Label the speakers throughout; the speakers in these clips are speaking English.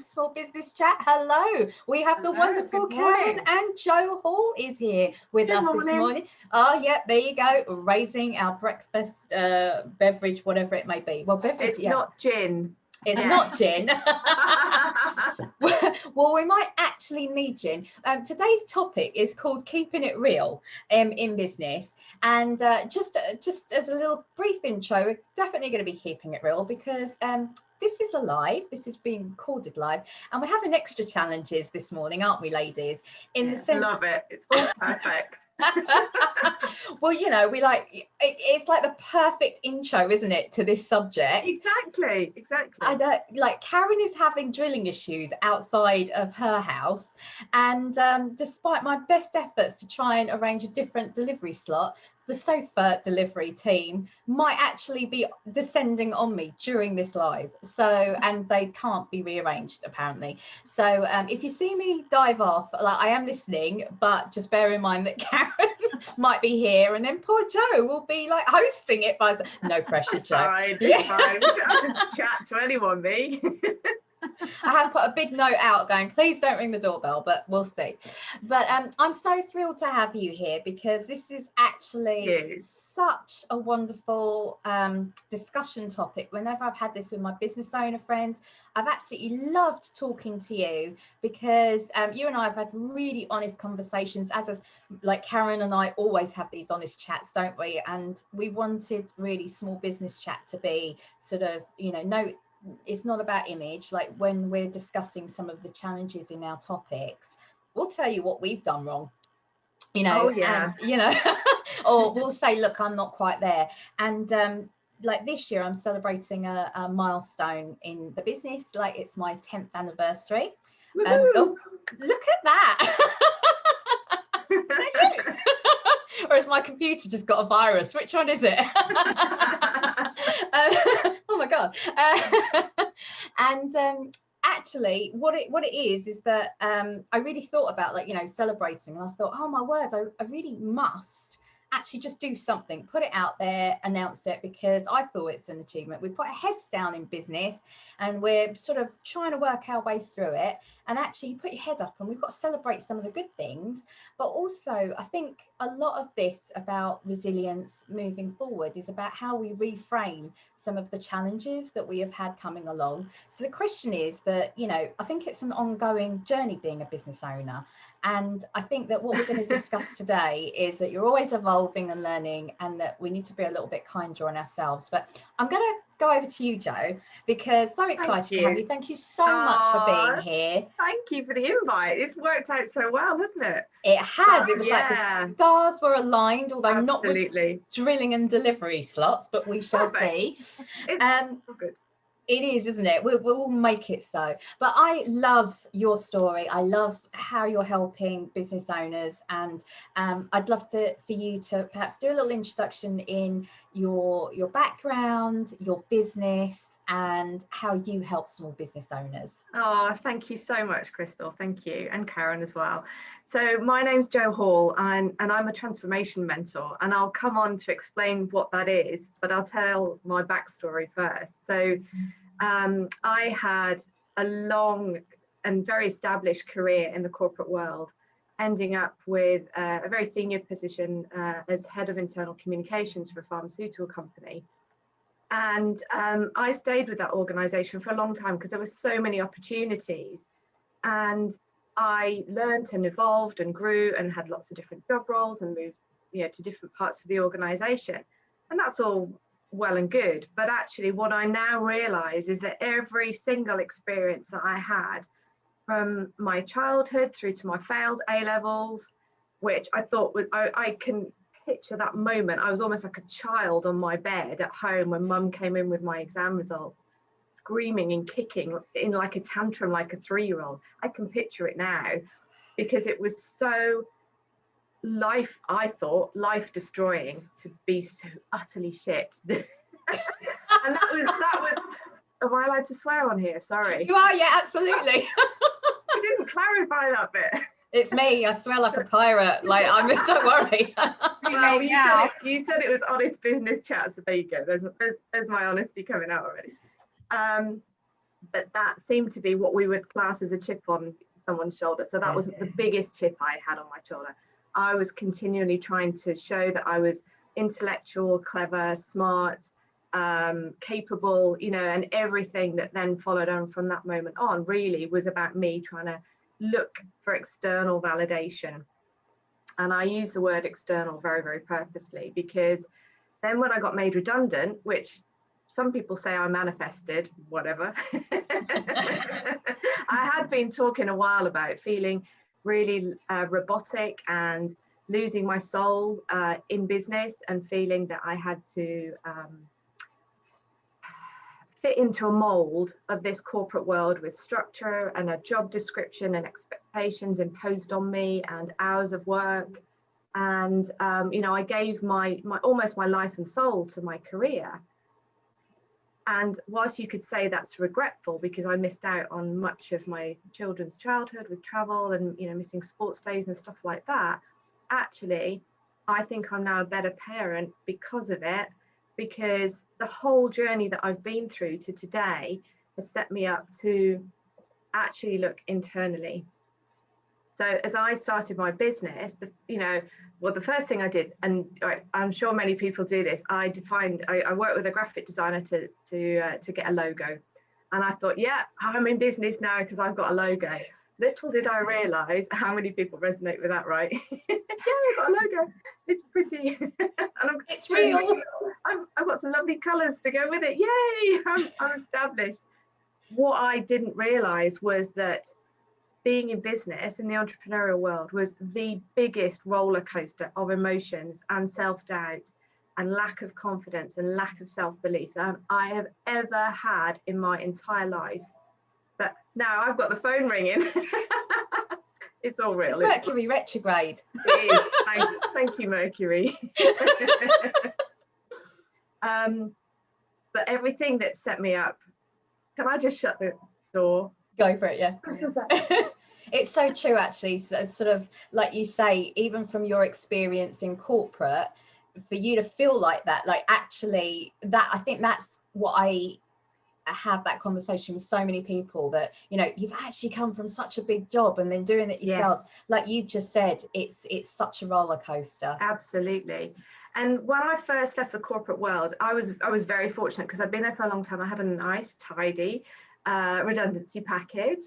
Speaker 1: to Small Business Chat. Hello, we have the wonderful Karen, and Jo Hall is here with us this morning. Oh, yeah, there you go, raising our breakfast beverage, whatever it may be. Well, beverage,
Speaker 2: it's not gin.
Speaker 1: It's not gin. Well, we might actually need gin. Today's topic is called keeping it real in business. And just as a little brief intro, we're definitely going to be keeping it real because this is live. This is being recorded live, and we're having extra challenges this morning, aren't we, ladies? In the sense,
Speaker 2: love it. It's all perfect.
Speaker 1: Well, you know, it's like the perfect intro, isn't it, to this subject?
Speaker 2: Exactly.
Speaker 1: And like Karen is having drilling issues outside of her house, and despite my best efforts to try and arrange a different delivery slot, the sofa delivery team might actually be descending on me during this live. So, and they can't be rearranged apparently. So if you see me dive off, like, I am listening, but just bear in mind that Karen might be here, and then poor Jo will be like hosting it by no pressure, Jo.
Speaker 2: Fine, it's fine. I'll just chat to anyone, me.
Speaker 1: I have put a big note out going, please don't ring the doorbell, but we'll see. But I'm so thrilled to have you here because this is actually such a wonderful discussion topic. Whenever I've had this with my business owner friends, I've absolutely loved talking to you because you and I have had really honest conversations, as like Karen and I always have these honest chats, don't we? And we wanted really Small Business Chat to be sort of, you know, no, it's not about image. Like when we're discussing some of the challenges in our topics, we'll tell you what we've done wrong, you know. And, you know, or we'll say, look, I'm not quite there. And like this year I'm celebrating a milestone in the business. Like it's my 10th anniversary. Oh, look at that. Or has my computer just got a virus? Which one is it? Oh my god. And actually what it is that I really thought about, like, you know, celebrating, and I thought, oh my word, I really must actually just do something, put it out there, announce it, because I feel it's an achievement. We've put our heads down in business and we're sort of trying to work our way through it, and actually you put your head up and we've got to celebrate some of the good things. But also I think a lot of this about resilience moving forward is about how we reframe some of the challenges that we have had coming along. So the question is that, you know, I think it's an ongoing journey being a business owner. And I think that what we're going to discuss today is that you're always evolving and learning, and that we need to be a little bit kinder on ourselves. But I'm going to go over to you, Jo, because I'm excited to have you. Thank you so much for being here.
Speaker 2: Thank you for the invite. It's worked out so well, hasn't it?
Speaker 1: It has. It was like the stars were aligned, although not with drilling and delivery slots, but we shall see.
Speaker 2: It's good.
Speaker 1: It is, isn't it? We'll make it so. But I love your story. I love how you're helping business owners, and I'd love for you to perhaps do a little introduction in your background, your business, and how you help small business owners.
Speaker 2: Oh, thank you so much, Crystal. Thank you, and Karen as well. So my name's Jo Hall, and I'm a transformation mentor, and I'll come on to explain what that is, but I'll tell my backstory first. So I had a long and very established career in the corporate world, ending up with a very senior position as head of internal communications for a pharmaceutical company. And I stayed with that organization for a long time because there were so many opportunities, and I learned and evolved and grew and had lots of different job roles and moved, you know, to different parts of the organization. And that's all well and good, but actually what I now realize is that every single experience that I had, from my childhood through to my failed A-levels, which I thought was, I can picture that moment. I was almost like a child on my bed at home when mum came in with my exam results, screaming and kicking in like a tantrum, like a 3-year-old. I can picture it now because it was so I thought life destroying to be so utterly shit. And that was am I allowed to swear on here? Sorry.
Speaker 1: You are, yeah, absolutely.
Speaker 2: I didn't clarify that bit.
Speaker 1: It's me. I swear like a pirate. Like, don't worry.
Speaker 2: Well, you said it was honest business chat, so there you go. There's my honesty coming out already. but that seemed to be what we would class as a chip on someone's shoulder. So that was the biggest chip I had on my shoulder. I was continually trying to show that I was intellectual, clever, smart, capable, you know, and everything that then followed on from that moment on really was about me trying to look for external validation. And I use the word external very, very purposely, because then when I got made redundant, which some people say I manifested, whatever. I had been talking a while about feeling really robotic and losing my soul in business, and feeling that I had to fit into a mold of this corporate world with structure and a job description and expectations imposed on me and hours of work. And, you know, I gave my almost my life and soul to my career. And whilst you could say that's regretful because I missed out on much of my children's childhood with travel and, you know, missing sports days and stuff like that, actually, I think I'm now a better parent because of it, because the whole journey that I've been through to today has set me up to actually look internally. So as I started my business, the first thing I did, and I'm sure many people do this, I worked with a graphic designer to get a logo. And I thought, yeah, I'm in business now because I've got a logo. Little did I realise how many people resonate with that, right? Yeah, I've got a logo. It's pretty. And
Speaker 1: it's real.
Speaker 2: I've got some lovely colours to go with it. Yay, I'm established. What I didn't realise was that being in business in the entrepreneurial world was the biggest roller coaster of emotions and self-doubt and lack of confidence and lack of self-belief that I have ever had in my entire life. But now I've got the phone ringing. It's all real.
Speaker 1: It's Mercury retrograde.
Speaker 2: It is. Thanks. Thank you, Mercury. But everything that set me up, can I just shut the door?
Speaker 1: Go for it, yeah. It's so true, actually. So, sort of like you say, even from your experience in corporate, for you to feel like that, like actually that, I think that's what I have that conversation with so many people, that, you know, you've actually come from such a big job and then doing it yourself. Yes. Like you've just said, it's such a roller coaster.
Speaker 2: Absolutely. And when I first left the corporate world, I was very fortunate because I'd been there for a long time. I had a nice, tidy redundancy package.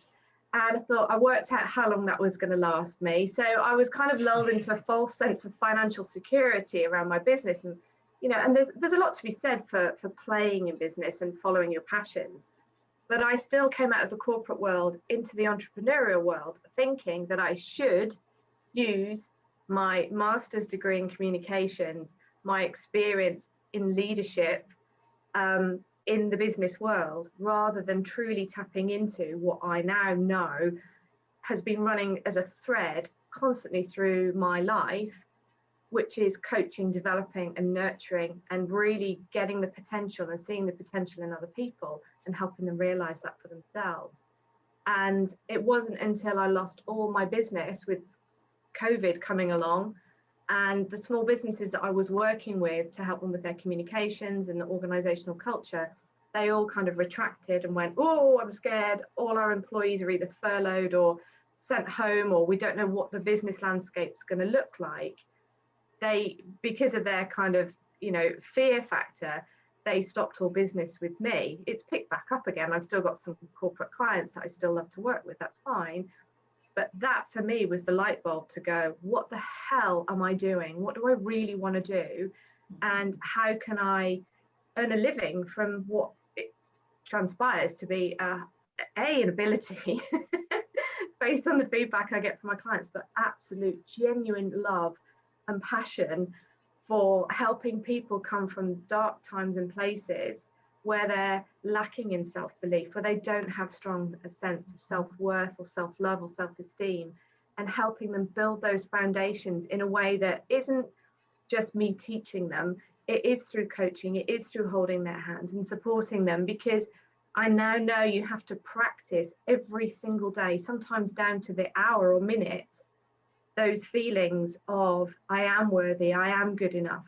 Speaker 2: And I thought, I worked out how long that was going to last me. So I was kind of lulled into a false sense of financial security around my business. And, you know, and there's a lot to be said for playing in business and following your passions. But I still came out of the corporate world into the entrepreneurial world, thinking that I should use my master's degree in communications, my experience in leadership, in the business world, rather than truly tapping into what I now know has been running as a thread constantly through my life, which is coaching, developing and nurturing, and really getting the potential and seeing the potential in other people and helping them realize that for themselves. And it wasn't until I lost all my business with COVID coming along, and the small businesses that I was working with to help them with their communications and the organizational culture, they all kind of retracted and went, oh, I'm scared. All our employees are either furloughed or sent home, or we don't know what the business landscape is going to look like. Because of their kind of, you know, fear factor, they stopped all business with me. It's picked back up again. I've still got some corporate clients that I still love to work with. That's fine. But that for me was the light bulb to go, what the hell am I doing? What do I really want to do? And how can I earn a living from what it transpires to be an ability based on the feedback I get from my clients, but absolute genuine love and passion for helping people come from dark times and places where they're lacking in self-belief, where they don't have strong a sense of self-worth or self-love or self-esteem, and helping them build those foundations in a way that isn't just me teaching them. It is through coaching, it is through holding their hands and supporting them, because I now know you have to practice every single day, sometimes down to the hour or minute, those feelings of I am worthy, I am good enough,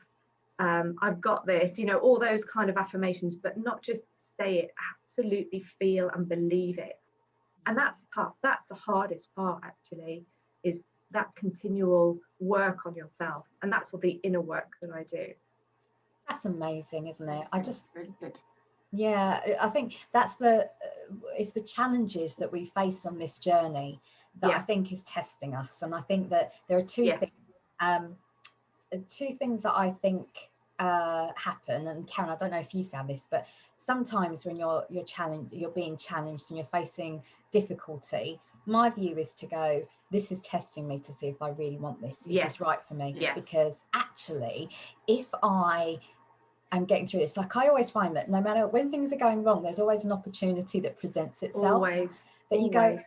Speaker 2: I've got this, you know, all those kind of affirmations, but not just say it absolutely feel and believe it. And that's the hardest part, actually, is that continual work on yourself. And that's what the inner work that I do.
Speaker 1: That's amazing, isn't it?
Speaker 3: Really good.
Speaker 1: Yeah, I think it's the challenges that we face on this journey that I think is testing us. And I think that there are two things that I think happen. And Karen, I don't know if you found this, but sometimes when you're being challenged and you're facing difficulty, my view is to go, this is testing me to see if I really want this. Is this right for me? Because actually, if I am getting through this, like I always find that no matter when things are going wrong, there's always an opportunity that presents itself. You go,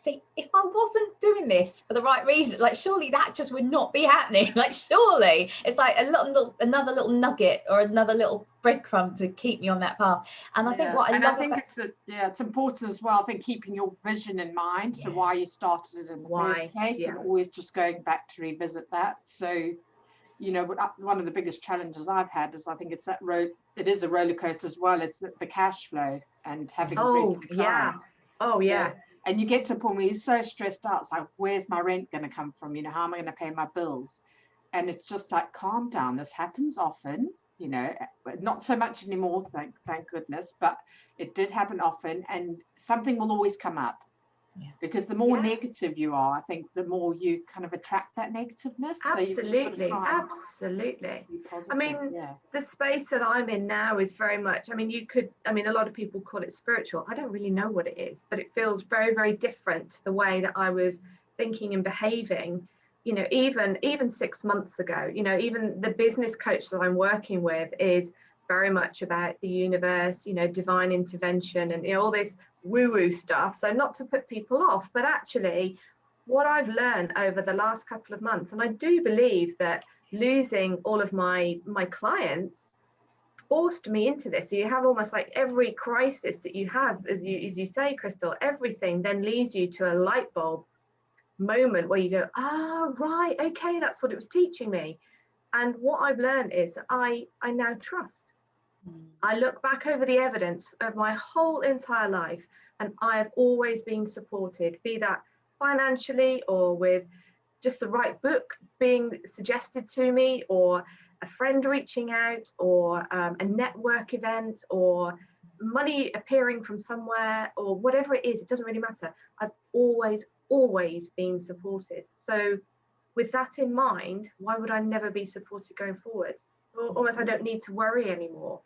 Speaker 1: see, if I wasn't doing this for the right reason, like surely that just would not be happening. Like surely it's like another little nugget or another little breadcrumb to keep me on that path. And I think
Speaker 3: it's important as well. I think keeping your vision in mind, so why you started it in the first place, and always just going back to revisit that. So, you know, one of the biggest challenges I've had is I think it's it is a roller coaster as well as the cash flow and having regular clients. And you get to a point where you're so stressed out. It's like, where's my rent going to come from? You know, how am I going to pay my bills? And it's just like, calm down. This happens often, you know, not so much anymore, thank goodness, but it did happen often, and something will always come up. Because the more negative you are, I think the more you kind of attract that negativeness.
Speaker 2: Absolutely, absolutely. I mean, the space that I'm in now is very much, I mean, a lot of people call it spiritual. I don't really know what it is, but it feels very, very different to the way that I was thinking and behaving, you know, even 6 months ago. You know, even the business coach that I'm working with is very much about the universe, you know, divine intervention and, you know, all this woo-woo stuff. So not to put people off, but actually what I've learned over the last couple of months, and I do believe that losing all of my clients forced me into this. So you have almost like every crisis that you have, as you say, Crystal, everything then leads you to a light bulb moment where you go, right, okay, that's what it was teaching me. And what I've learned is I now trust. I look back over the evidence of my whole entire life, and I have always been supported, be that financially or with just the right book being suggested to me, or a friend reaching out, or a network event, or money appearing from somewhere, or whatever it is. It doesn't really matter. I've always been supported. So with that in mind, why would I never be supported going forwards? Almost I don't need to worry anymore.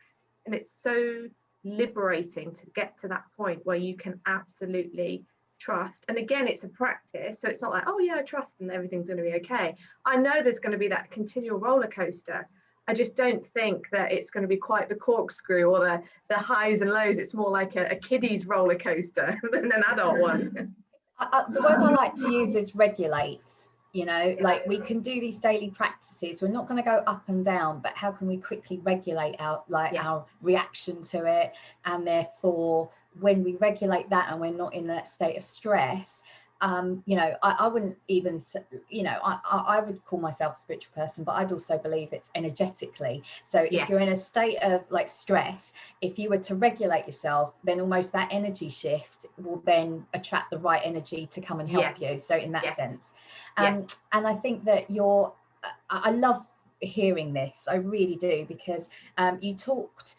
Speaker 2: And it's so liberating to get to that point where you can absolutely trust. And again, it's a practice. So it's not like, oh yeah, I trust and everything's going to be okay. I know there's going to be that continual roller coaster. I just don't think that it's going to be quite the corkscrew or the highs and lows. It's more like a kiddie's roller coaster than an adult one.
Speaker 1: The word I like to use is regulate. You know, like we can do these daily practices. We're not going to go up and down, but how can we quickly regulate our reaction to it? And therefore, when we regulate that and we're not in that state of stress, you know, I wouldn't even, you know, I would call myself a spiritual person, but I'd also believe it's energetically. So if you're in a state of like stress, if you were to regulate yourself, then almost that energy shift will then attract the right energy to come and help you. So in that sense. And I think that I love hearing this, I really do, because you talked,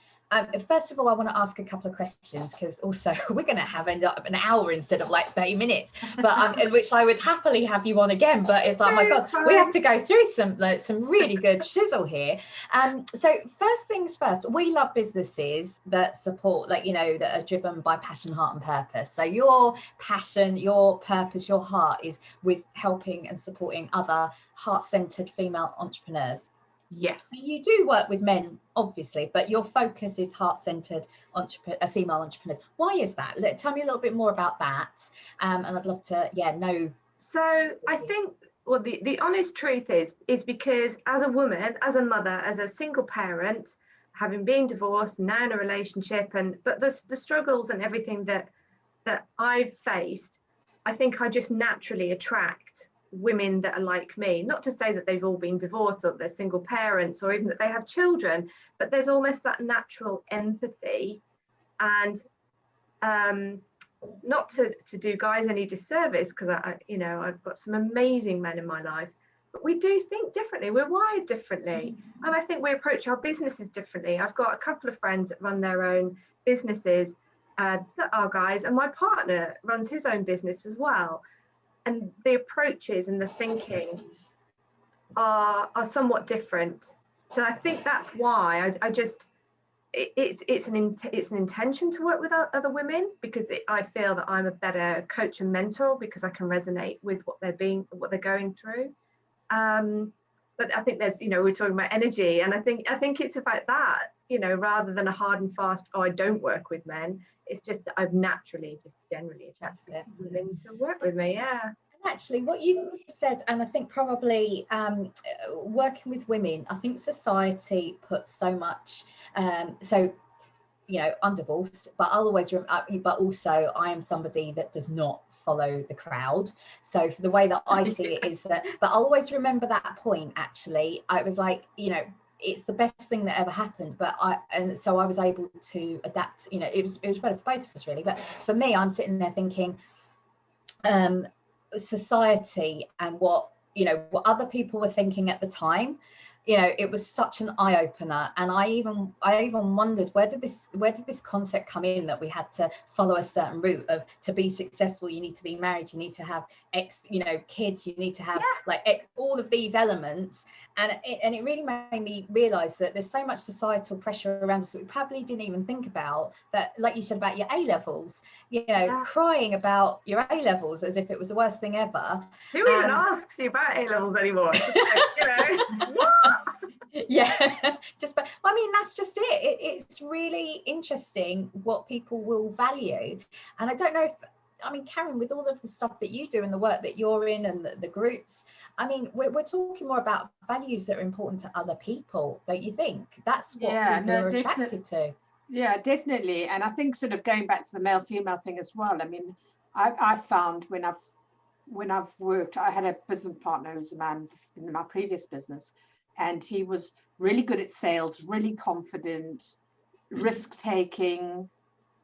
Speaker 1: first of all, I want to ask a couple of questions, because also we're going to have an hour instead of like 30 minutes, but in which I would happily have you on again, but it's like, oh my God, we have to go through some really good shizzle here. So first things first, we love businesses that support, like, you know, that are driven by passion, heart and purpose. So your passion, your purpose, your heart is with helping and supporting other heart-centered female entrepreneurs.
Speaker 2: Yes.
Speaker 1: You do work with men, obviously, but your focus is heart-centered female entrepreneurs. Why is that? Tell me a little bit more about that. And I'd love to, know.
Speaker 2: So I think, well, the honest truth is because as a woman, as a mother, as a single parent, having been divorced, now in a relationship, but the struggles and everything that I've faced, I think I just naturally attract women that are like me. Not to say that they've all been divorced or they're single parents or even that they have children, but there's almost that natural empathy. And not to do guys any disservice, because I've got some amazing men in my life, but we do think differently. We're wired differently, and I think we approach our businesses differently. I've got a couple of friends that run their own businesses that are guys, and my partner runs his own business as well, and the approaches and the thinking are somewhat different. So I think that's why it's an intention to work with other women, because I feel that I'm a better coach and mentor because I can resonate with what they're going through. But I think there's, we're talking about energy, and I think it's about that, rather than a hard and fast, I don't work with men. It's just that I've naturally just generally attracted women to work with me. Yeah.
Speaker 1: Actually, what you said, and I think probably working with women, I think society puts so much, so, I'm divorced, but I'll always but also I am somebody that does not follow the crowd. So for the way that I see it is that, but I'll always remember that point. Actually, I was like, it's the best thing that ever happened, and so I was able to adapt. It was better for both of us, really. But for me, I'm sitting there thinking, society and what other people were thinking at the time, it was such an eye-opener. And I even wondered, where did this concept come in, that we had to follow a certain route of, to be successful you need to be married, you need to have kids, you need to have all of these elements. And it really made me realize that there's so much societal pressure around us that we probably didn't even think about, that, like you said about your A levels, crying about your A levels as if it was the worst thing ever.
Speaker 2: Who even asks you about A levels anymore? What?
Speaker 1: Yeah, but I mean, that's just it. It's really interesting what people will value. And I don't know if, Karen, with all of the stuff that you do and the work that you're in and the groups, we're talking more about values that are important to other people, don't you think? That's what people are attracted to.
Speaker 3: Yeah, definitely. And I think, sort of going back to the male-female thing as well, I found when I've worked, I had a business partner who was a man in my previous business, and he was really good at sales, really confident, risk-taking,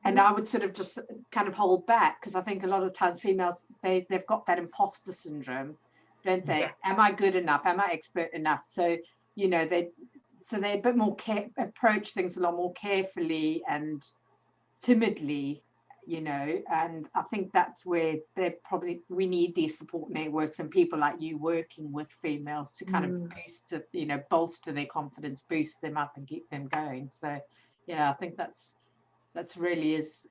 Speaker 3: and I would sort of just kind of hold back, because I think a lot of times females, they've got that imposter syndrome, don't they? Yeah. Am I good enough? Am I expert enough? So, they're a bit more approach things a lot more carefully and timidly, and I think that's where we need these support networks and people like you working with females to kind of boost, bolster their confidence, boost them up and keep them going. So yeah, I think that's really is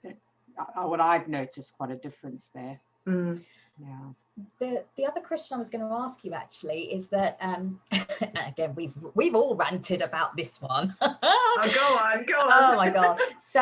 Speaker 3: what I've noticed, quite a difference there.
Speaker 1: Yeah. The other question I was going to ask you actually is that again, we've all ranted about this one.
Speaker 2: Oh, go on.
Speaker 1: Oh my god. So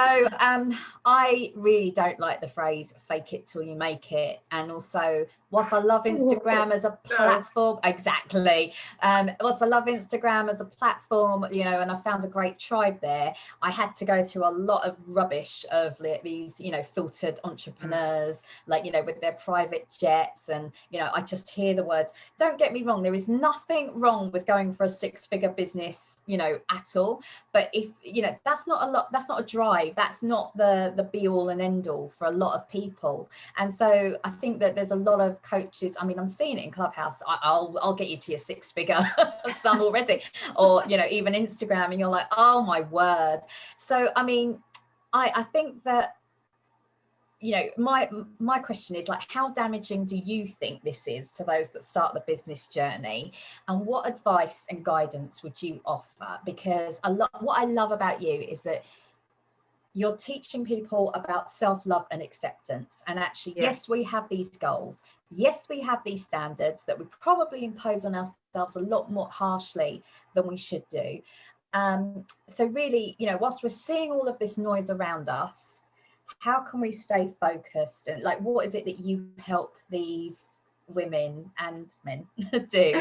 Speaker 1: I really don't like the phrase "fake it till you make it," and also, whilst I love Instagram as a platform, exactly. Whilst I love Instagram as a platform, and I found a great tribe there, I had to go through a lot of rubbish of these, filtered entrepreneurs, with their private jets, and I just hear the words. Don't get me wrong, there is nothing wrong with going for a six-figure business, at all. But if that's not a drive, that's not the be all and end all for a lot of people. And so I think that there's a lot of coaches, I'm seeing it in Clubhouse, I'll get you to your six-figure sum already, or even Instagram, and you're like, oh my word. So I think that my question is, how damaging do you think this is to those that start the business journey, and what advice and guidance would you offer? Because what I love about you is that you're teaching people about self-love and acceptance, and actually, yes, we have these goals, yes, we have these standards that we probably impose on ourselves a lot more harshly than we should do. So really, whilst we're seeing all of this noise around us, how can we stay focused, and what is it that you help these women and men do?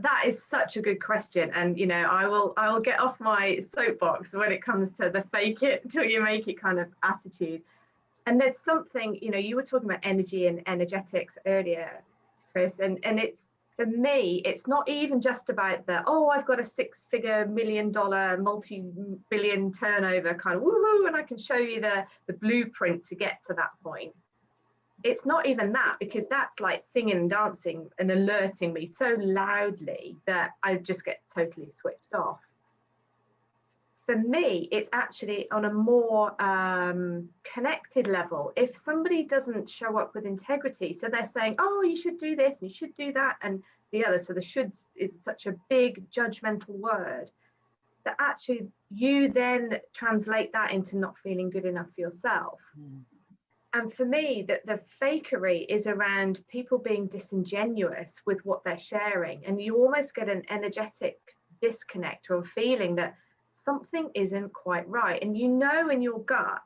Speaker 2: That is such a good question, and I will get off my soapbox when it comes to the fake it till you make it kind of attitude. And there's something, you were talking about energy and energetics earlier, Chris, and it's for me, it's not even just about the, oh, I've got a $6-figure, million-dollar, multi-billion turnover kind of woohoo, and I can show you the blueprint to get to that point. It's not even that, because that's like singing and dancing and alerting me so loudly that I just get totally switched off. For me, it's actually on a more connected level. If somebody doesn't show up with integrity, so they're saying, oh, you should do this and you should do that and the other, so the should is such a big judgmental word, that actually you then translate that into not feeling good enough for yourself. And for me, the fakery is around people being disingenuous with what they're sharing, and you almost get an energetic disconnect or a feeling that something isn't quite right, and you know in your gut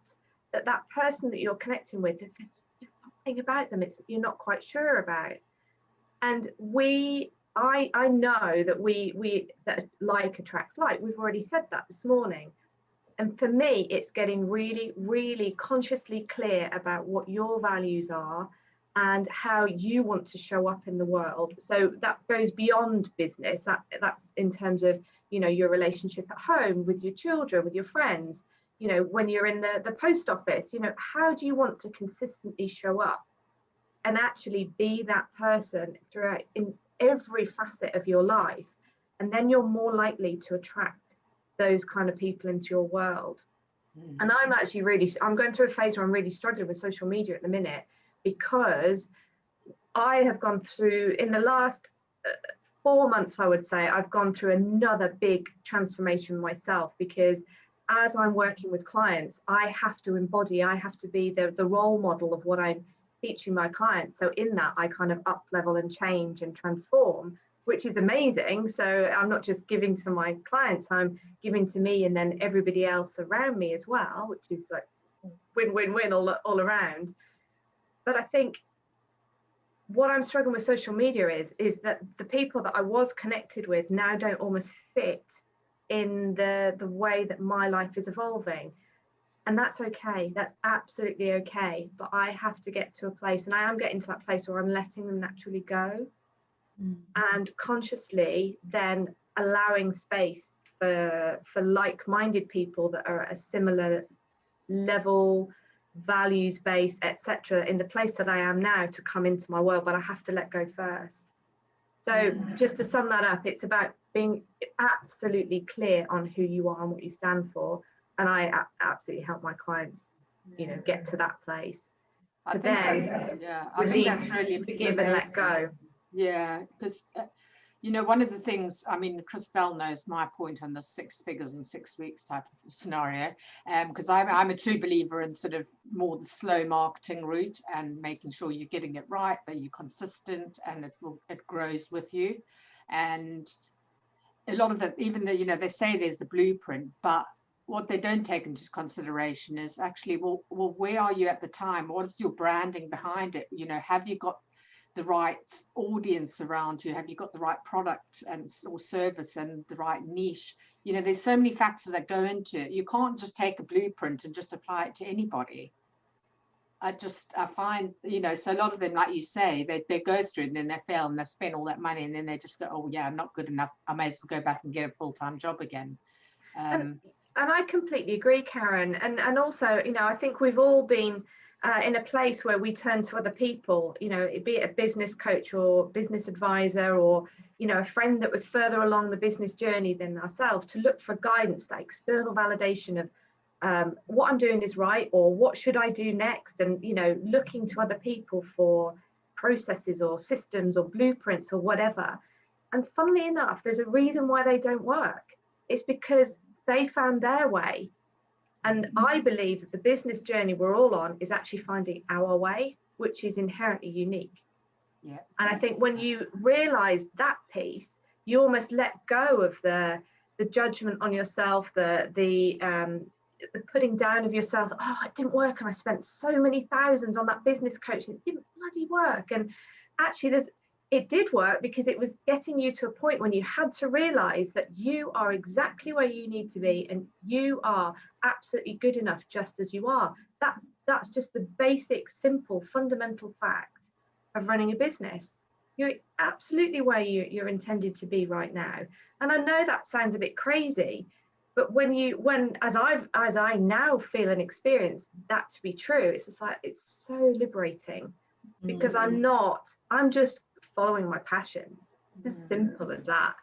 Speaker 2: that that person that you're connecting with, there's just something about them you're not quite sure about. And I know that that like attracts like. We've already said that this morning. And for me, it's getting really, really consciously clear about what your values are and how you want to show up in the world. So that goes beyond business. That's in terms of, you know, your relationship at home, with your children, with your friends, you know, when you're in the post office, you know, how do you want to consistently show up and actually be that person throughout in every facet of your life? And then you're more likely to attract those kind of people into your world. And I'm going through a phase where I'm really struggling with social media at the minute, because I have gone through, in the last 4 months, I would say, I've gone through another big transformation myself, because as I'm working with clients, I have to be the role model of what I'm teaching my clients. So in that, I kind of up level and change and transform, which is amazing. So I'm not just giving to my clients, I'm giving to me and then everybody else around me as well, which is like win-win-win all around. But I think what I'm struggling with social media is that the people that I was connected with now don't almost fit in the way that my life is evolving. And that's okay. That's absolutely okay. But I have to get to a place, and I am getting to that place where I'm letting them naturally go. And consciously then allowing space for like-minded people that are at a similar level, values based, etc., in the place that I am now to come into my world. But I have to let go first. So just to sum that up, it's about being absolutely clear on who you are and what you stand for. And I absolutely help my clients, you know, get to that place.
Speaker 3: I think that's really
Speaker 2: forgive and let go.
Speaker 3: Yeah, because you know, one of the things, I mean, Christelle knows my point on the 6 figures in 6 weeks type of scenario, because I'm a true believer in sort of more the slow marketing route and making sure you're getting it right, that you're consistent, and it grows with you. And a lot of it, even though, you know, they say there's the blueprint, but what they don't take into consideration is actually, well, where are you at the time? What is your branding behind it? You know, have you got the right audience around you? Have you got the right product or service and the right niche? You know, there's so many factors that go into it. You can't just take a blueprint and just apply it to anybody. I find, you know, so a lot of them, like you say, they go through and then they fail and they spend all that money and then they just go, oh yeah, I'm not good enough, I may as well go back and get a full-time job again.
Speaker 2: And I completely agree, Karen. And also, you know, I think we've all been in a place where we turn to other people, you know, be it a business coach or business advisor, or, you know, a friend that was further along the business journey than ourselves, to look for guidance, that external validation of what I'm doing is right, or what should I do next? And, you know, looking to other people for processes or systems or blueprints or whatever. And funnily enough, there's a reason why they don't work. It's because they found their way. And I believe that the business journey we're all on is actually finding our way, which is inherently unique.
Speaker 3: Yeah.
Speaker 2: And I think when you realize that piece, you almost let go of the judgment on yourself, the putting down of yourself. Oh, it didn't work, and I spent so many thousands on that business coach and it didn't bloody work. And actually it did work, because it was getting you to a point when you had to realize that you are exactly where you need to be, and you are absolutely good enough just as you are. That's just the basic, simple, fundamental fact of running a business. You're absolutely where you're intended to be right now. And I know that sounds a bit crazy, but as I now feel and experience that to be true, it's just like, it's so liberating, because I'm just following my passions. It's as simple as that.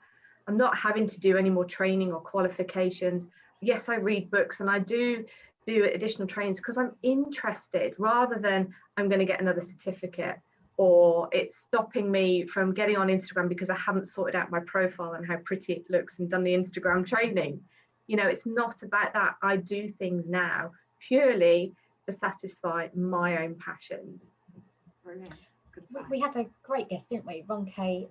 Speaker 2: I'm not having to do any more training or qualifications. Yes, I read books and I do additional trainings because I'm interested, rather than I'm going to get another certificate, or it's stopping me from getting on Instagram because I haven't sorted out my profile and how pretty it looks and done the Instagram training. You know, it's not about that. I do things now purely to satisfy my own passions.
Speaker 3: Brilliant.
Speaker 1: We had a great guest, didn't we? Ronke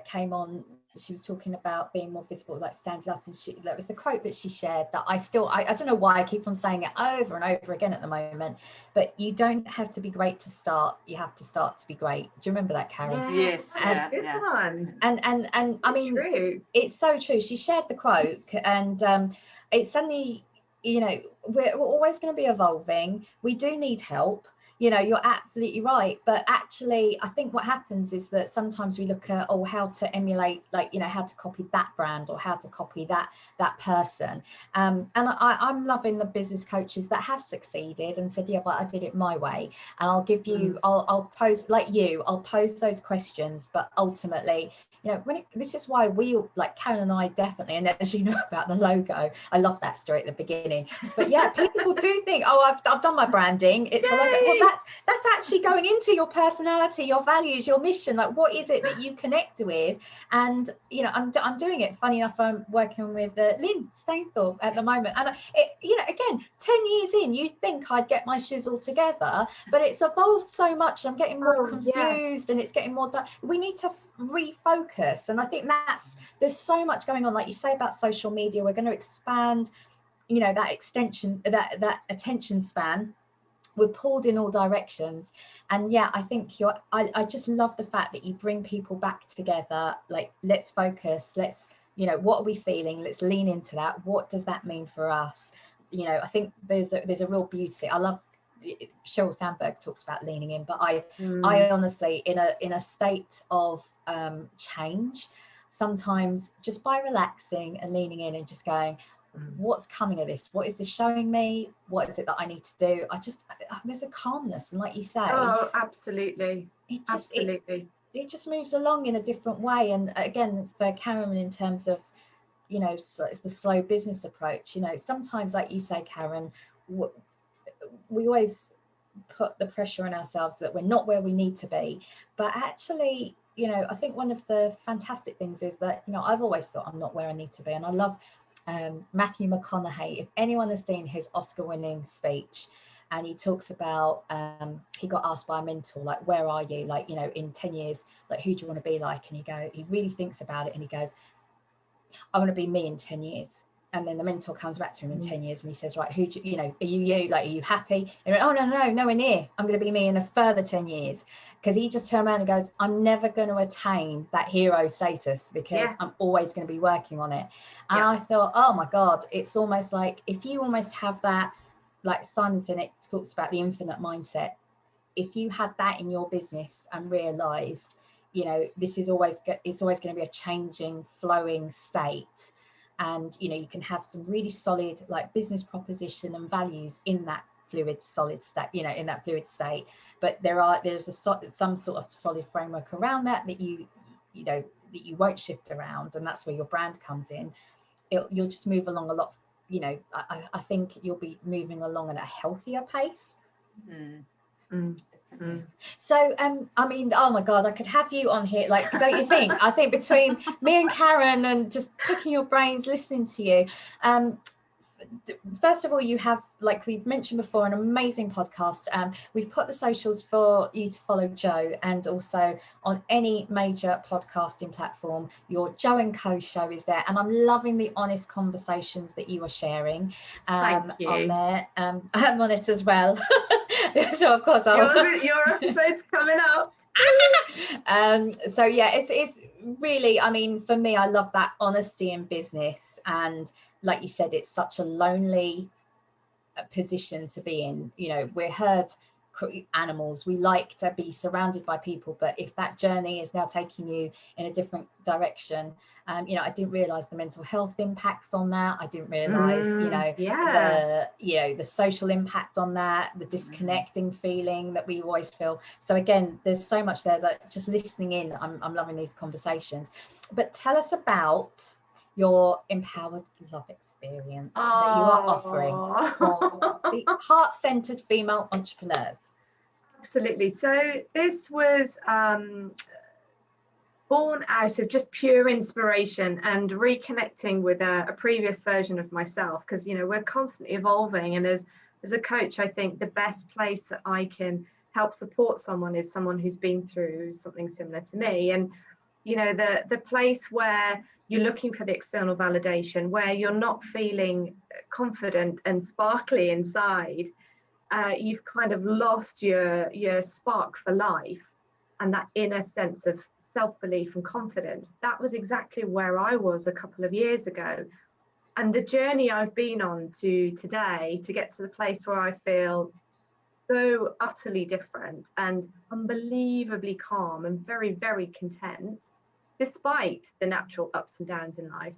Speaker 1: came on. She was talking about being more visible, like standing up, and that was the quote that she shared that I don't know why I keep on saying it over and over again at the moment, but you don't have to be great to start, you have to start to be great. Do you remember that, Karen?
Speaker 3: Yes.
Speaker 2: Good one.
Speaker 1: And I mean,
Speaker 2: true.
Speaker 1: It's so true. She shared the quote, and it's suddenly, you know, we're always going to be evolving. We do need help. You know, you're absolutely right. But actually, I think what happens is that sometimes we look at, how to emulate, like, you know, how to copy that brand or how to copy that person. And I'm loving the business coaches that have succeeded and said, yeah, but I did it my way. And I'll give you, I'll pose, like you, I'll pose those questions. But ultimately, you know, this is why we, like Karen and I definitely, and as you know about the logo, I love that story at the beginning. But yeah, people do think, I've done my branding. It's the logo. Well, that's actually going into your personality, your values, your mission. Like, what is it that you connect with? And you know, I'm doing it. Funny enough, I'm working with Lynn Stainthorpe at the moment, and you know, again, 10 years in, you'd think I'd get my shizzle together, but it's evolved so much. I'm getting more confused, and it's getting more done. We need to refocus, and I think there's so much going on, like you say about social media. We're going to expand, you know, that extension, that attention span. We're pulled in all directions, and yeah, I think I just love the fact that you bring people back together. Like, let's focus, you know, what are we feeling, let's lean into that. What does that mean for us? You know, I think there's a real beauty. I love, Sheryl Sandberg talks about leaning in, but I honestly, in a state of change, sometimes just by relaxing and leaning in and just going, what's coming of this? What is this showing me? What is it that I need to do? There's a calmness, and like you say,
Speaker 2: absolutely,
Speaker 1: it just moves along in a different way. And again, for Karen, in terms of, you know, so it's the slow business approach. You know, sometimes, like you say, Karen, we always put the pressure on ourselves that we're not where we need to be, but actually, you know, I think one of the fantastic things is that, you know, I've always thought I'm not where I need to be, and I love Matthew McConaughey. If anyone has seen his Oscar-winning speech, and he talks about, he got asked by a mentor, like, where are you, like, you know, in 10 years, like, who do you want to be like? And he really thinks about it, and he goes, I want to be me in 10 years. And then the mentor comes back to him in 10 years, and he says, right, who do you know, are you, like, are you happy? And he went, oh, no, nowhere near. I'm going to be me in a further 10 years. Because he just turned around and goes, I'm never going to attain that hero status, because I'm always going to be working on it. And I thought, oh my God, it's almost like, if you almost have that, like Simon Sinek talks about the infinite mindset. If you had that in your business and realized, you know, it's always going to be a changing, flowing state. And, you know, you can have some really solid, like, business proposition and values in that fluid, solid state, you know, in that fluid state. But there's some sort of solid framework around that you know, that you won't shift around. And that's where your brand comes in. You'll just move along a lot. You know, I think you'll be moving along at a healthier pace. So I mean, oh my God, I could have you on here, like, don't you think? I think between me and Karen and just picking your brains, listening to you, first of all, you have, like we've mentioned before, an amazing podcast. We've put the socials for you to follow Jo, and also on any major podcasting platform, your Jo and Co show is there, and I'm loving the honest conversations that you are sharing on there. I'm on it as well. So of course
Speaker 2: your episode's coming up.
Speaker 1: So yeah, it's really, I mean, for me, I love that honesty in business. And like you said, it's such a lonely position to be in. You know, we're heard animals. We like to be surrounded by people, but if that journey is now taking you in a different direction, you know, I didn't realize the mental health impacts on that. I didn't realize, you know, the social impact on that, the disconnecting feeling that we always feel. So again, there's so much there that just listening in, I'm loving these conversations. But tell us about your empowered love experience that you are offering for the heart-centered female entrepreneurs.
Speaker 2: Absolutely. So this was born out of just pure inspiration and reconnecting with a previous version of myself, because, you know, we're constantly evolving, and as a coach, I think the best place that I can help support someone is someone who's been through something similar to me. And, you know, the place where you're looking for the external validation, where you're not feeling confident and sparkly inside, you've kind of lost your spark for life and that inner sense of self-belief and confidence. That was exactly where I was a couple of years ago. And the journey I've been on to today, to get to the place where I feel so utterly different and unbelievably calm and very, very content, despite the natural ups and downs in life,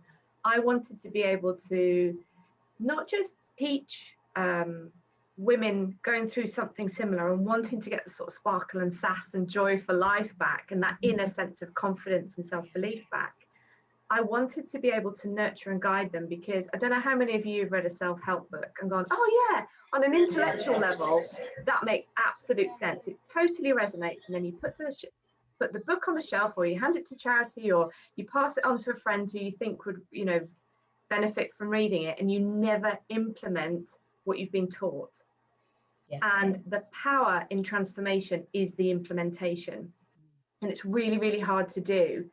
Speaker 2: I wanted to be able to not just teach women going through something similar and wanting to get the sort of sparkle and sass and joy for life back and that inner sense of confidence and self-belief back. I wanted to be able to nurture and guide them, because I don't know how many of you have read a self-help book and gone, oh yeah, on an intellectual level, that makes absolute sense. It totally resonates. And then you put the book on the shelf, or you hand it to charity, or you pass it on to a friend who you think would, you know, benefit from reading it, and you never implement what you've been taught. Yeah. And the power in transformation is the implementation, and it's really, really hard to do.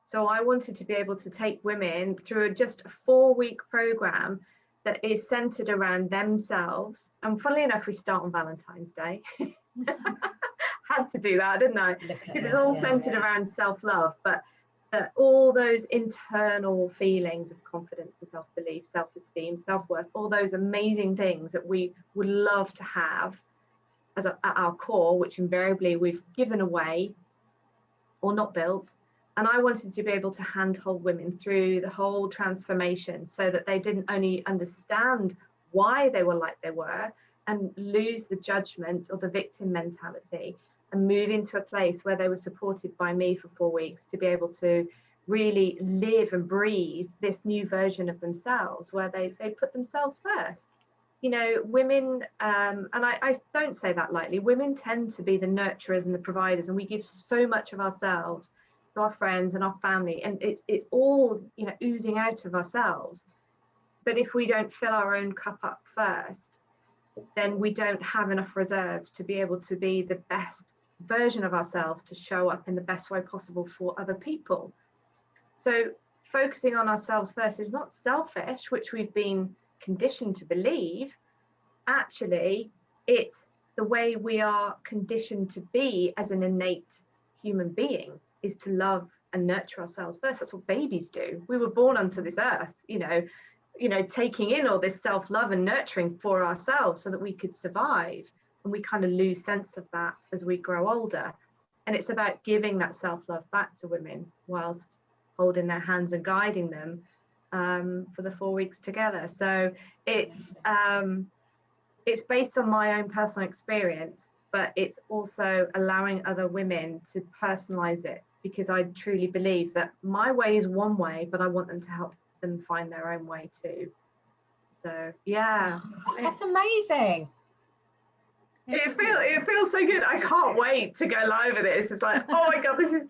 Speaker 2: So I wanted to be able to take women through just a 4-week program that is centered around themselves. And funnily enough, we start on Valentine's Day. Had to do that, didn't I? Because it's all centered around self-love, but all those internal feelings of confidence and self-belief, self-esteem, self-worth, all those amazing things that we would love to have as at our core, which invariably we've given away or not built. And I wanted to be able to handhold women through the whole transformation, so that they didn't only understand why they were like they were and lose the judgment or the victim mentality, and move into a place where they were supported by me for 4 weeks to be able to really live and breathe this new version of themselves, where they put themselves first. You know, women, and I don't say that lightly, women tend to be the nurturers and the providers, and we give so much of ourselves to our friends and our family, and it's all, you know, oozing out of ourselves. But if we don't fill our own cup up first, then we don't have enough reserves to be able to be the best version of ourselves, to show up in the best way possible for other people. So focusing on ourselves first is not selfish, which we've been conditioned to believe. Actually, it's the way we are conditioned to be as an innate human being, is to love and nurture ourselves first. That's what babies do. We were born onto this earth, you know, taking in all this self-love and nurturing for ourselves so that we could survive. And we kind of lose sense of that as we grow older. And it's about giving that self-love back to women whilst holding their hands and guiding them for the 4 weeks together. So it's based on my own personal experience, but it's also allowing other women to personalize it, because I truly believe that my way is one way, but I want them to help them find their own way too. So yeah,
Speaker 1: that's amazing.
Speaker 2: It feels so good. I can't wait to go live with it. It's just like, oh my god, this is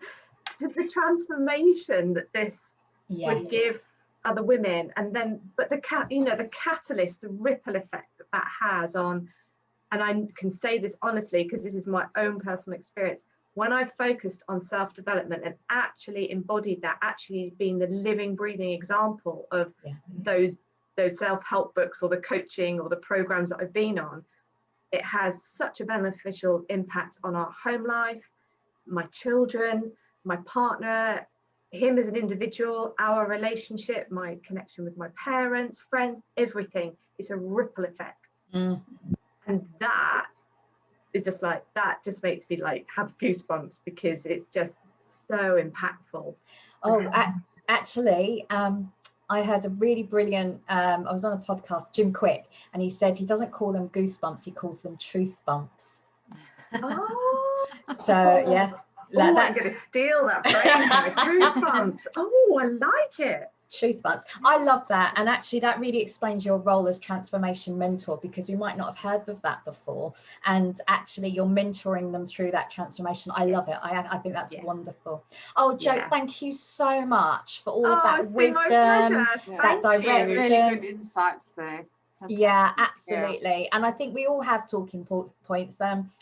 Speaker 2: the transformation that this would give other women, and then but the catalyst, the ripple effect that has on, and I can say this honestly because this is my own personal experience. When I focused on self-development and actually embodied that, actually being the living, breathing example of those self-help books or the coaching or the programs that I've been on, it has such a beneficial impact on our home life, my children, my partner, him as an individual, our relationship, my connection with my parents, friends, everything. It's a ripple effect. And that is just like, that just makes me like have goosebumps, because it's just so impactful.
Speaker 1: Oh, actually, I heard a really brilliant, I was on a podcast, Jim Quick, and he said he doesn't call them goosebumps, he calls them truth bumps.
Speaker 2: Oh,
Speaker 1: so yeah.
Speaker 2: I'm going to steal that phrase. Truth bumps. Oh, I like it.
Speaker 1: Truth bumps. I love that. And actually that really explains your role as transformation mentor, because we might not have heard of that before. And actually you're mentoring them through that transformation. I love it. I think that's wonderful. Oh, Jo, thank you so much for all of that wisdom, that direction.
Speaker 3: Really good insights there. Fantastic.
Speaker 1: Yeah, absolutely. And I think we all have talking points.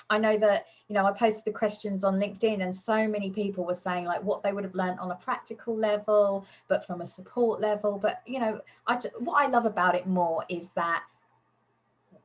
Speaker 1: I know that, you know, I posted the questions on LinkedIn, and so many people were saying like what they would have learned on a practical level, but from a support level. But, you know, what I love about it more is that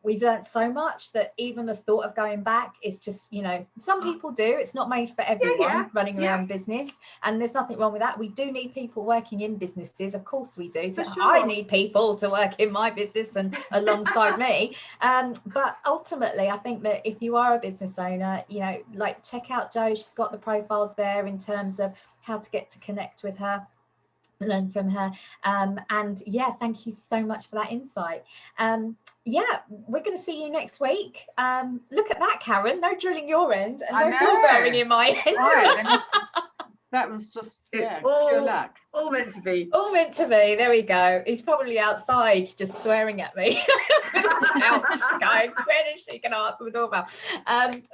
Speaker 1: we've learned so much that even the thought of going back is just, you know, some people do. It's not made for everyone running their own business, and there's nothing wrong with that. We do need people working in businesses, of course we do. I need people to work in my business and alongside me. But ultimately, I think that if you are a business owner, you know, like check out Jo. She's got the profiles there in terms of how to get to connect with her, learn from her, and yeah, thank you so much for that insight. Yeah, we're going to see you next week. Look at that, Karen, no drilling your end and no doorbell ringing my end.
Speaker 3: Right, that was just pure luck.
Speaker 2: All meant to be.
Speaker 1: All meant to be. There we go. He's probably outside just swearing at me. Going, when is she going to answer the doorbell?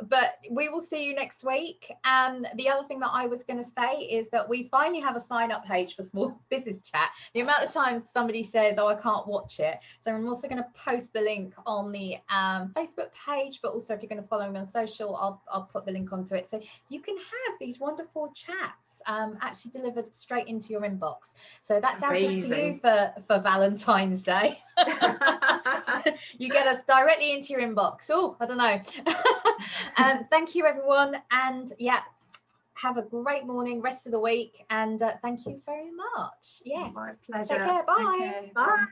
Speaker 1: But we will see you next week. And the other thing that I was going to say is that we finally have a sign up page for Small Business Chat. The amount of times somebody says, oh, I can't watch it. So I'm also going to post the link on the Facebook page, but also if you're going to follow me on social, I'll put the link onto it. So you can have these wonderful chats actually delivered straight into your inbox. So that's our gift to you for Valentine's Day. You get us directly into your inbox. Oh, I don't know. Thank you, everyone. And yeah, have a great morning, rest of the week. And thank you very much. Yeah.
Speaker 2: My pleasure.
Speaker 1: Take care. Bye.
Speaker 2: Bye.